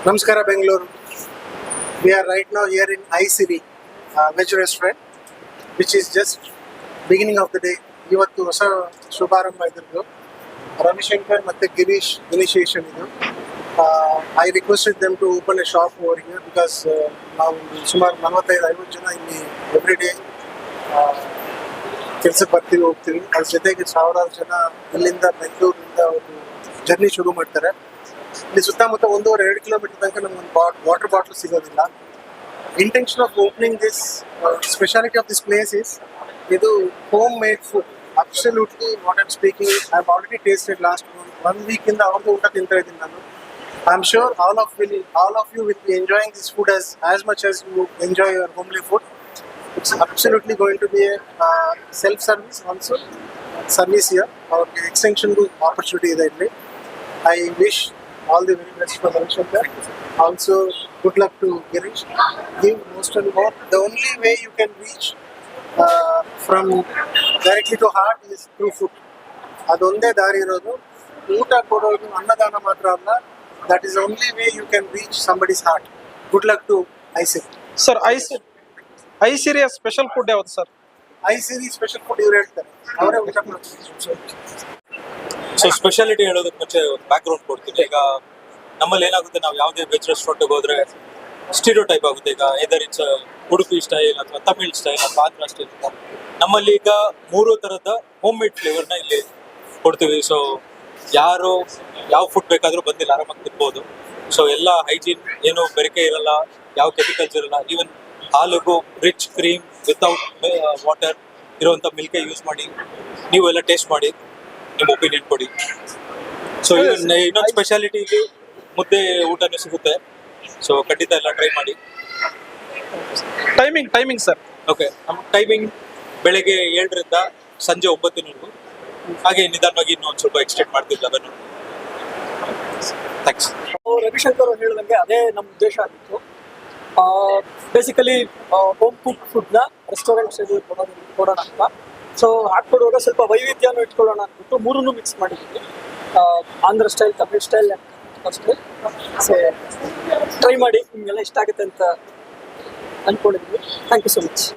Namaskara Bangalore. We are right now here in iCity Veg Restaurant, which is just beginning of the day. ಇವತ್ತು ಹೊಸ ಶುಭಾರಂಭ ಇದ್ರದ್ದು ರವಿಶಂಕರ್ ಮತ್ತು Girish initiation ಇದು. I requested them to open a shop over here because ನಾವು ಸುಮಾರು 45-50 ಜನ ಇಲ್ಲಿ every day ಕೆಲಸಕ್ಕೆ ಬರ್ತೀವಿ ಹೋಗ್ತೀವಿ. ಅದ್ರ ಜೊತೆಗೆ ಸಾವಿರಾರು ಜನ ಇಲ್ಲಿಂದ ಬೆಂಗಳೂರಿನಿಂದ ಒಂದು ಜರ್ನಿ ಶುರು ಮಾಡ್ತಾರೆ. ಇಲ್ಲಿ ಸುತ್ತಮುತ್ತ 1.5-2 ಕಿಲೋಮೀಟರ್ ತನಕ ನಮ್ಗೊಂದು ವಾಟರ್ ಬಾಟ್ಲ್ ಸಿಗೋದಿಲ್ಲ. Intention of opening this speciality of this place is ಇದು home made food. Absolutely what I'm speaking I have already tasted last 1 ವೀಕಿಂದ ಅವ್ರದ್ದು ಊಟ ತಿಂತಾ ಇದ್ದೀನಿ ನಾನು. I am sure all of you will be enjoying this food as much as you enjoy your homely food. It's absolutely going to be a self-service also service here. ಅವ್ರಿಗೆ extension opportunity ಇದೆ ಇಲ್ಲಿ. I wish all the very best for Ravishankar. Also, good luck to Girish. Give most and more. The only way you can reach from directly to heart is through food. ಅದೊಂದೇ ದಾರಿ ಇರೋದು. ಊಟ ಕೊಡೋದು ಅನ್ನದಾನ ಮಾತ್ರ ಅಲ್ಲ. That is the only way you can reach somebody's heart. Good luck to iCity. Sir ಐಸಿರಿಯ special food ಯಾವುದು ಸರ್? iCity ಸ್ಪೆಷಲ್ ಫುಡ್ ಇವ್ರು ಹೇಳ್ತಾರೆ, ಅವರೇ ಊಟ ಮಾಡ್ತಾರೆ. ಸೊ ಸ್ಪೆಷಾಲಿಟಿ ಹೇಳೋದಕ್ಕೆ ಮುಂಚೆ ಒಂದು ಬ್ಯಾಕ್ ಗ್ರೌಂಡ್ ಕೊಡ್ತೀನಿ. ಈಗ ನಮ್ಮಲ್ಲಿ ಏನಾಗುತ್ತೆ, ನಾವು ಯಾವುದೇ ವೆಜ್ ರೆಸ್ಟೋರೆಂಟ್ಗೆ ಹೋದ್ರೆ ಸ್ಟೀರಿಯೋ ಟೈಪ್ ಆಗುತ್ತೆ. ಈಗ ಎದರ್ ಇಟ್ಸ್ ಉಡುಪಿ ಸ್ಟೈಲ್ ಅಥವಾ ತಮಿಳ್ ಸ್ಟೈಲ್ ಅಥವಾ ಆಂಧ್ರ ಸ್ಟೈಲ್ ಅಂತ. ನಮ್ಮಲ್ಲಿ ಈಗ 3 ಥರದ ಹೋಮ್ ಮೇಡ್ ಫ್ಲೇವರ್ನ ಇಲ್ಲಿ ಕೊಡ್ತೀವಿ. ಸೊ ಯಾರು ಯಾವ ಫುಡ್ ಬೇಕಾದರೂ ಬಂದಿಲ್ಲ ಆರಾಮಾಗಿ ತಿನ್ಬೋದು. ಸೊ ಎಲ್ಲ ಹೈಜೀನ್, ಏನು ಬೆರಕೆ ಇರಲ್ಲ, ಯಾವ ಕೆಮಿಕಲ್ಸ್ ಇರಲ್ಲ. ಈವನ್ ಹಾಲಿಗೂ ರಿಚ್ ಕ್ರೀಮ್ ವಿತೌಟ್ ವಾಟರ್ ಇರುವಂಥ ಮಿಲ್ಕೆ ಯೂಸ್ ಮಾಡಿ ನೀವೆಲ್ಲ ಟೇಸ್ಟ್ ಮಾಡಿ ನಿಮ್ಮ ಒಪಿನಿಯನ್ ಕೊಡಿ. ಸೊ ಇನ್ನೊಂದು ಸ್ಪೆಷಾಲಿಟಿ ಇಲ್ಲಿ ಮುದ್ದೆ ಊಟನೂ ಸಿಗುತ್ತೆ. ಸೊ ಖಂಡಿತ ಎಲ್ಲ ಟ್ರೈ ಮಾಡಿ. Timing sir? ಓಕೆ, ನಮ್ಮ ಟೈಮಿಂಗ್ ಬೆಳಗ್ಗೆ 7ರಿಂದ ಸಂಜೆ 9 ಹಾಗೆ ನಿಧಾನವಾಗಿ ಇನ್ನೂ ಒಂದು ಸ್ವಲ್ಪ ಎಕ್ಸ್ಟೆಂಡ್ ಮಾಡ್ತೀವಿ 11. ಥ್ಯಾಂಕ್ಸ್. ರವಿಶಂಕರ್ ಅವ್ರು ಹೇಳಿದಂಗೆ ಅದೇ ನಮ್ಮ ಉದ್ದೇಶ ಆಗಿತ್ತು. ಬೇಸಿಕಲಿ ಹೋಮ್ ಕುಕ್ ಫುಡ್ನ ರೆಸ್ಟೋರೆಂಟ್ಸ್ ಕೊಡೋಣ ಅಂತ. ಸೊ ಹಾಕ್ಕೊಡುವಾಗ ಸ್ವಲ್ಪ ವೈವಿಧ್ಯನೂ ಇಟ್ಕೊಳ್ಳೋಣ ಅಂದ್ಬಿಟ್ಟು 3 ಮಿಕ್ಸ್ ಮಾಡಿದ್ದೀವಿ. Andhra style, Tamil style, style. So try ಮಾಡಿ, ನಿಮಗೆಲ್ಲ ಇಷ್ಟ ಆಗುತ್ತೆ ಅಂತ ಅಂದ್ಕೊಂಡಿದ್ದೀವಿ. Thank you so much.